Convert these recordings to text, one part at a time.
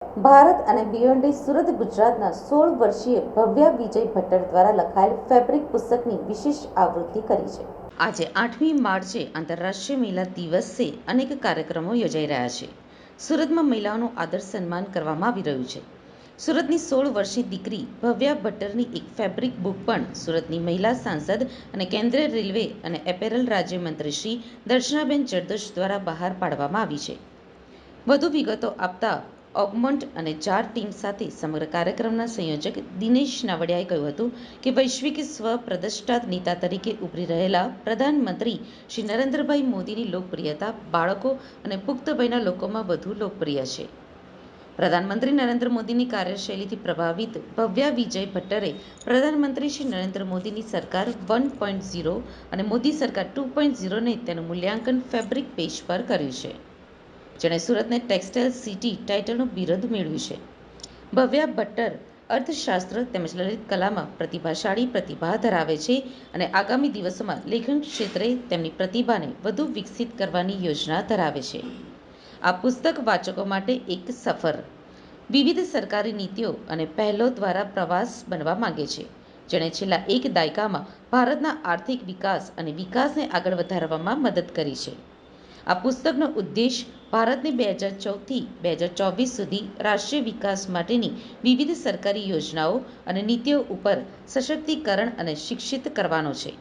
ભારત અને બિયોન્ડે સુરત ગુજરાતના 16 વર્ષીય ભવ્યા વિજય ભટ્ટર દ્વારા લખાયેલ ફેબ્રિક પુસ્તકની વિશેષ આવૃત્તિ કરી છે. આજે 8મી માર્ચે આંતરરાષ્ટ્રીય મહિલા દિવસે અનેક કાર્યક્રમો યોજાઈ રહ્યા છે. સુરતમાં મહિલાઓનું આદર સન્માન કરવામાં આવી રહ્યું છે. સુરતની 16 વર્ષીય દીકરી ભવ્યા ભટ્ટરની એક ફેબ્રિક બુક પણ સુરતની મહિલા સાંસદ અને કેન્દ્રીય રેલવે અને એપેરલ રાજ્યમંત્રી શ્રી દર્શનાબેન જરદોશ દ્વારા બહાર પાડવામાં આવી છે. વધુ વિગતો આપતા ઓગમન્ટ અને જાર ટીમ સાથે સમગ્ર કાર્યક્રમના સંયોજક દિનેશ નાવડિયાએ કહ્યું હતું કે વૈશ્વિક સ્વપ્રતિષ્ઠિત નેતા તરીકે ઉભરી રહેલા પ્રધાનમંત્રી શ્રી નરેન્દ્રભાઈ મોદીની લોકપ્રિયતા બાળકો અને પુખ્ત વયના લોકોમાં વધુ લોકપ્રિય છે. પ્રધાનમંત્રી નરેન્દ્ર મોદીની કાર્યશૈલીથી પ્રભાવિત ભવ્યા વિજય ભટ્ટરે પ્રધાનમંત્રી શ્રી નરેન્દ્ર મોદીની સરકાર 1.0 અને મોદી સરકાર 2.0ને તેનું મૂલ્યાંકન ફેબ્રિક પેજ પર કર્યું છે, જેણે સુરતને ટેક્સટાઇલ સિટી ટાઇટલનું બિરુદ મેળવ્યું છે. ભવ્યા ભટ્ટર અર્થશાસ્ત્ર તેમજ લલિત કલામાં પ્રતિભાશાળી પ્રતિભા ધરાવે છે અને આગામી દિવસોમાં લેખન ક્ષેત્રે તેમની પ્રતિભાને વધુ વિકસિત કરવાની યોજના ધરાવે છે. આ પુસ્તક વાચકો માટે એક સફર, વિવિધ સરકારી નીતિઓ અને પહેલો દ્વારા પ્રવાસ બનવા માંગે છે, જેણે છેલ્લા એક દાયકામાં ભારતના આર્થિક વિકાસ અને વિકાસને આગળ વધારવામાં મદદ કરી છે. આ પુસ્તકનો ઉદ્દેશ ભારતને 2014થી 2024 સુધી રાષ્ટ્રીય વિકાસ માટેની વિવિધ સરકારી યોજનાઓ અને નીતિઓ ઉપર સશક્તિકરણ અને શિક્ષિત કરવાનો છે.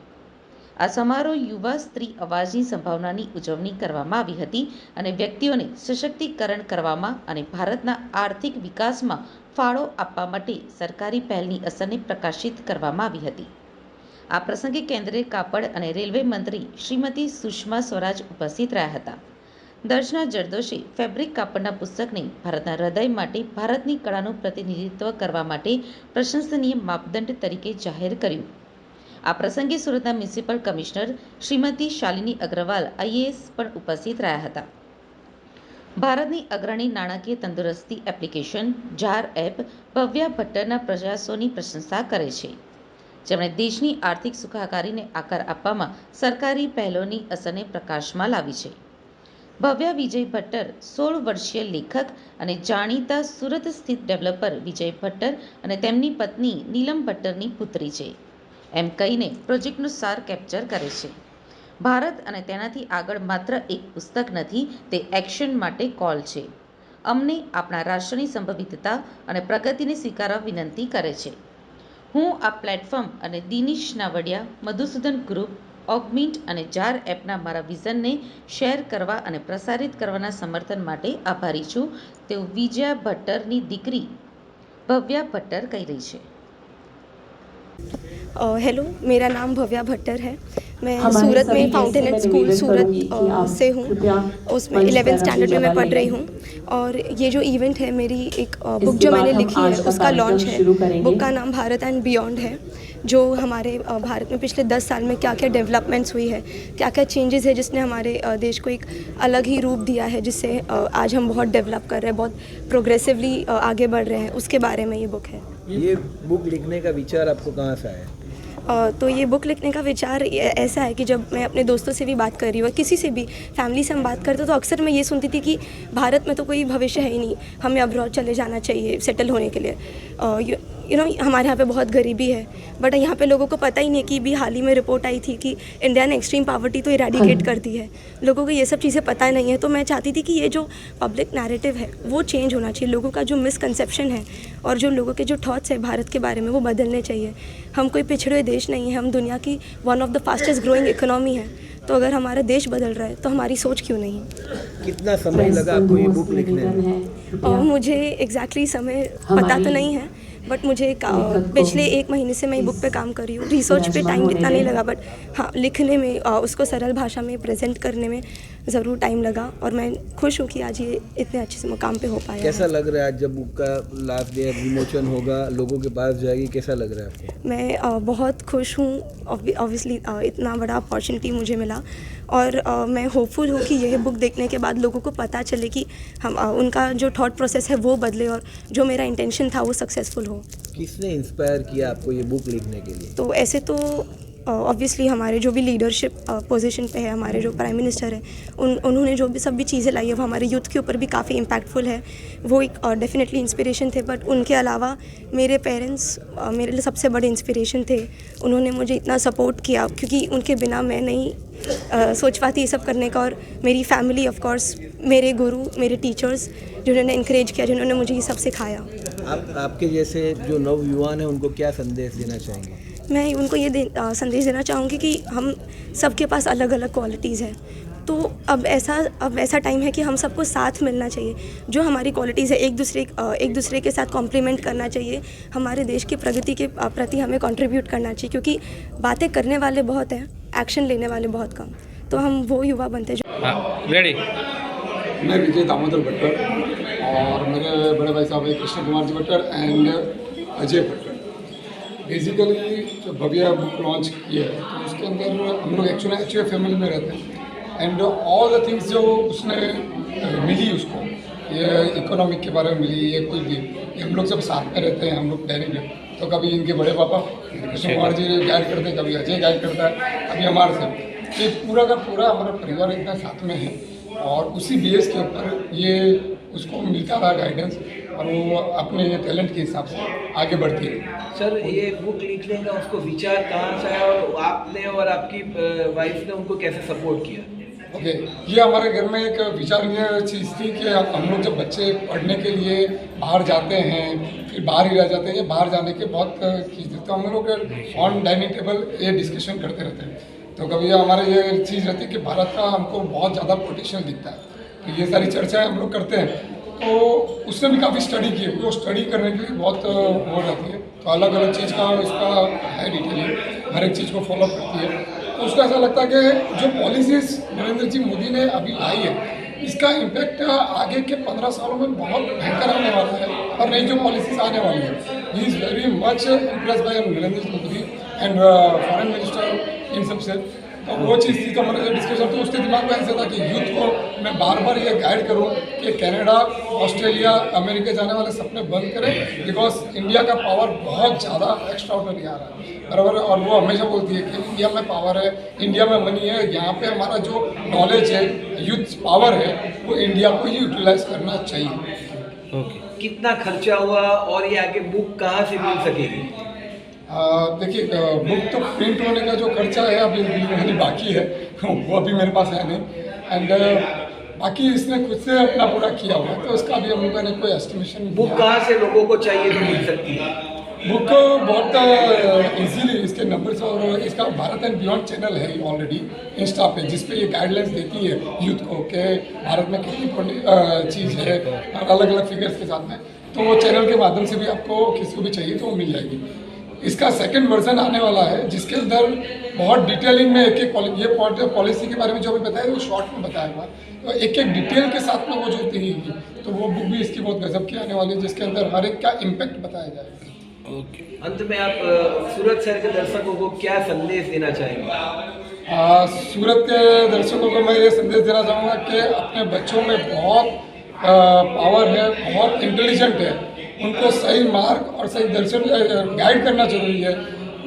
આ સમારોહ યુવા સ્ત્રી અવાજની સંભાવનાની ઉજવણી કરવામાં આવી હતી અને વ્યક્તિઓને સશક્તિકરણ કરવામાં અને ભારતના આર્થિક વિકાસમાં ફાળો આપવા માટે સરકારી પહેલની અસરને પ્રકાશિત કરવામાં આવી હતી. આ પ્રસંગે કેન્દ્રીય કાપડ અને રેલવે મંત્રી શ્રીમતી સુષ્મા સ્વરાજ ઉપસ્થિત રહ્યા હતા. દર્શના જરદોશે ફેબ્રિક કાપડના પુસ્તકને ભારતના હૃદય માટે ભારતની કળાનું પ્રતિનિધિત્વ કરવા માટે પ્રશંસનીય માપદંડ તરીકે જાહેર કર્યું. આ પ્રસંગે સુરતના municipal commissioner Shrimati Shalini Agarwal IAS પણ ઉપસ્થિત રહ્યા હતા. ભારતની અગ્રણી નાણાકીય તંદુરસ્તી એપ્લિકેશન જાર એપ ભવ્યા ભટ્ટરના પ્રયાસોની પ્રશંસા કરે છે, જેમણે દેશની આર્થિક સુખાકારીને આકાર આપવામાં સરકારી પહેલોની અસરને પ્રકાશમાં લાવી છે. ભવ્યા વિજય ભટ્ટર 16 વર્ષીય લેખક અને જાણીતા સુરત સ્થિત ડેવલપર વિજય ભટ્ટર અને તેમની પત્ની નીલમ ભટ્ટરની પુત્રી છે, એમ કહીને પ્રોજેક્ટનો સાર કેપ્ચર કરે છે. ભારત અને તેનાથી આગળ માત્ર એક પુસ્તક નથી, તે એક્શન માટે કોલ છે. અમને આપણા રાષ્ટ્રની સંભવિતતા અને પ્રગતિને સ્વીકારવા વિનંતી કરે છે. હું આ પ્લેટફોર્મ અને દિનેશ નાવડિયા, મધુસૂદન ગ્રુપ, ઓગમિન્ટ અને જાર એપના મારા વિઝનને શેર કરવા અને પ્રસારિત કરવાના સમર્થન માટે આભારી છું, તેવું વિજયા ભટ્ટરની દીકરી ભવ્યા ભટ્ટર કહી રહી છે. हेलो, मेरा नाम भव्या भट्टर है। मैं सूरत में फाउंटेन स्कूल सूरत से हूँ, उसमें 11th स्टैंडर्ड में मैं पढ़ रही हूँ। और ये जो इवेंट है, मेरी एक बुक जो मैंने लिखी है उसका लॉन्च है। बुक का नाम भारत एंड बियॉन्ड है, जो हमारे भारत में पिछले 10 साल में क्या क्या डेवलपमेंट्स हुई है, क्या क्या चेंजेस है, जिसने हमारे देश को एक अलग ही रूप दिया है, जिससे आज हम बहुत डेवलप कर रहे हैं, बहुत प्रोग्रेसिवली आगे बढ़ रहे हैं, उसके बारे में ये बुक है। ये बुक लिखने का विचार आपको कहाँ से आया? तो ये बुक लिखने का विचार ऐसा है कि जब मैं अपने दोस्तों से भी बात कर रही हूँ, किसी से भी फैमिली से हम बात करते तो अक्सर मैं ये सुनती थी कि भारत में तो कोई भविष्य है ही नहीं, हमें अब्रॉड चले जाना चाहिए सेटल होने के लिए। यू नो हमारे यहाँ पे बहुत गरीबी है, बट यहाँ पे लोगों को पता ही नहीं कि भी हाल ही में रिपोर्ट आई थी कि इंडिया ने एक्सट्रीम पावर्टी तो इरेडिकेट कर दी है। लोगों को ये सब चीज़ें पता नहीं है, तो मैं चाहती थी कि ये जो पब्लिक नैरेटिव है वो चेंज होना चाहिए। लोगों का जो मिसकंसेप्शन है और जो लोगों के जो थॉट्स है भारत के बारे में, वो बदलने चाहिए। हम कोई पिछड़े हुए देश नहीं है, हम दुनिया की one of the fastest growing economy है। तो अगर हमारा देश बदल रहा है तो हमारी सोच क्यों नहीं? कितना समय लगा आपको ये बुक लिखने में? मुझे एग्जैक्टली समय पता तो नहीं है, बट मुझे पिछले 1 महीने से मैं बुक पे काम कर रही हूँ। रिसर्च पे टाइम इतना नहीं लगा, बट हाँ, लिखने में उसको सरल भाषा में प्रेजेंट करने में ज़रूर टाइम लगा। और मैं खुश हूँ कि आज ये इतने अच्छे से मुकाम पे हो पाया। कैसा लग रहा है आज जब बुक का लास्ट डे विमोचन होगा, लोगों के पास जाएगी, कैसा लग रहा है आपको? मैं बहुत खुश हूँ। ऑब्वियसली इतना बड़ा अपॉर्चुनिटी मुझे मिला, और मैं होपफुल हूँ कि यह बुक देखने के बाद लोगों को पता चले कि हम उनका जो थॉट प्रोसेस है वो बदले, और जो मेरा इंटेंशन था वो सक्सेसफुल हो। किसने इंस्पायर किया आपको ये बुक लिखने के लिए? तो ऐसे तो ऑब्वियसली हमारे जो भी लीडरशिप पोजीशन पे है, हमारे जो प्राइम मिनिस्टर है, उन्होंने जो भी सब भी चीज़ें लाई है वो हमारे यूथ के ऊपर भी काफ़ी इम्पैक्टफुल है। वो एक डेफिनेटली इंस्पिरेशन थे, बट उनके अलावा मेरे पेरेंट्स मेरे लिए सबसे बड़े इंस्पिरेशन थे। उन्होंने मुझे इतना सपोर्ट किया क्योंकि उनके बिना मैं नहीं सोच पाती ये सब करने का। और मेरी फैमिली, ऑफ कोर्स मेरे गुरु, मेरे टीचर्स जिन्होंने इंकरेज किया, जिन्होंने मुझे ये सब सिखाया। आपके जैसे जो नवयुवान हैं उनको क्या संदेश देना चाहेंगे? मैं उनको ये संदेश देना चाहूँगी कि हम सबके पास अलग अलग क्वालिटीज़ हैं, तो अब ऐसा टाइम है कि हम सबको साथ मिलना चाहिए। जो हमारी क्वालिटीज़ है एक दूसरे के साथ कॉम्प्लीमेंट करना चाहिए। हमारे देश की प्रगति के प्रति हमें कंट्रीब्यूट करना चाहिए, क्योंकि बातें करने वाले बहुत हैं, एक्शन लेने वाले बहुत कम। तो हम वो युवा बनते जो रेडी। मैं विजय दामोदर भट्टर और मेरे बड़े भाई साहब हैं कृष्ण कुमार जी भट्टर एंड अजय भट्टर। बेसिकली जो भव्या बुक लॉन्च की है तो उसके अंदर हम लोग एक्चुअली एचयूए फैमिली में रहते हैं एंड ऑल द थिंग्स जो उसने मिली उसको, ये इकोनॉमिक के बारे में मिली, ये कोई भी, ये हम लोग जब साथ में रहते हैं, हम लोग प्लानिंग में, तो कभी इनके बड़े पापा कृष्ण कुमार जी गाइड करते हैं, कभी अजय गाइड करता है, कभी हमारे से। ये पूरा का पूरा हमारा परिवार इतना साथ में है और उसी बेस के ऊपर ये उसको मिलता रहा गाइडेंस और वो अपने टैलेंट के हिसाब से आगे बढ़ती है। सर, ये बुक लिखने का उसको विचार कहाँ से आया और आपने और आपकी वाइफ ने उनको कैसे सपोर्ट किया? ओके, ये हमारे घर में एक विचार ये चीज़ थी कि हम लोग जब बच्चे पढ़ने के लिए बाहर जाते हैं, फिर बाहर ही रह जाते हैं, बाहर जाने के बहुत चीज़, तो हम लोग ऑन डाइनिंग टेबल ये डिस्कशन करते रहते हैं। तो कभी हमारे ये चीज़ रहती है कि भारत का हमको बहुत ज़्यादा पोटेंशियल दिखता है, तो ये सारी चर्चाएं हम लोग करते हैं। तो उसने भी काफ़ी स्टडी की, वो स्टडी करने के लिए बहुत हो जाती है, तो अलग अलग चीज़ का इसका है डिटेलिंग, हर एक चीज़ को फॉलो करती है। तो उसको ऐसा लगता है कि जो पॉलिसीज़ नरेंद्र जी मोदी ने अभी लाई है, इसका इम्पैक्ट आगे के 15 सालों में बहुत भयंकर आने वाला है और नई जो पॉलिसीज़ आने वाली है। He is very much impress by Narendra ji Modi and foreign minister इन सबसे। तो वो चीज़ थी, तो हमारे जो डिस्कशन, तो उसके दिमाग में ऐसा था कि यूथ को मैं बार बार ये गाइड करूं कि कनाडा, ऑस्ट्रेलिया, अमेरिका जाने वाले सपने बंद करें, बिकॉज इंडिया का पावर बहुत ज़्यादा एक्स्ट्रा ऑर्डिनरी आ रहा है बराबर। और वो हमेशा बोलती है कि इंडिया में पावर है, इंडिया में मनी है, यहाँ पे हमारा जो नॉलेज है, यूथ पावर है, वो इंडिया को ही यूटिलाइज करना चाहिए। कितना खर्चा हुआ और ये आगे बुक कहाँ से मिल सकेगी? देखिए, बुक तो प्रिंट होने का जो खर्चा है अभी यानी बाकी है, वो अभी मेरे पास है नहीं, एंड बाकी इसने खुद से अपना पूरा किया हुआ है, तो इसका अभी हम लोगों ने कोई एस्टिमेशन। बुक कहाँ से लोगों को चाहिए तो मिल सकती है? बुक बहुत इजीली इसके नंबर्स और इसका भारत एंड बियॉन्ड चैनल है ऑलरेडी इंस्टा पे, जिसपे ये गाइडलाइंस देती है यूथ को कि भारत में कितनी चीज़ है अलग अलग फिगर्स के साथ में, तो वो चैनल के माध्यम से भी आपको किसी को भी चाहिए तो वो मिल जाएगी। इसका सेकंड वर्जन आने वाला है जिसके अंदर बहुत डिटेलिंग में एक ये पॉलिसी के बारे में जो भी बताया वो शॉर्ट में बताया हुआ, तो एक एक डिटेल के साथ में वो जो थी, तो वो बुक भी इसकी बहुत गजब की आने वाली है, जिसके अंदर हर एक का इम्पैक्ट बताया जाएगा। अंत में आप सूरत शहर के दर्शकों को क्या संदेश देना चाहेंगे? सूरत के दर्शकों को मैं ये संदेश देना चाहूँगा कि अपने बच्चों में बहुत पावर है, बहुत इंटेलिजेंट है, उनको सही मार्ग और सही दर्शन गाइड करना जरूरी है,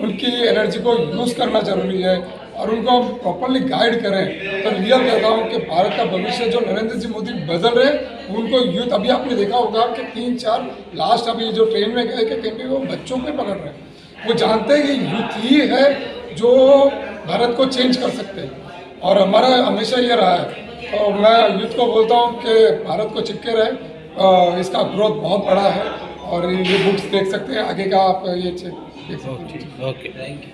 उनकी एनर्जी को यूज़ करना जरूरी है और उनको प्रॉपरली गाइड करें। तो रियल कहता हूँ कि भारत का भविष्य जो नरेंद्र जी मोदी बदल रहे, उनको यूथ, अभी आपने देखा होगा कि 3-4 लास्ट अभी जो ट्रेन में गए कि कहीं वो बच्चों को पकड़ रहे हैं, वो जानते हैं कि यूथ ही है जो भारत को चेंज कर सकते हैं और हमारा हमेशा ये रहा है। तो मैं यूथ को बोलता हूँ कि भारत को चिपके रहे, इसका ग्रोथ बहुत बड़ा है और ये बुक्स देख सकते हैं, आगे का आप ये देख सकते हैं। Okay, thank you.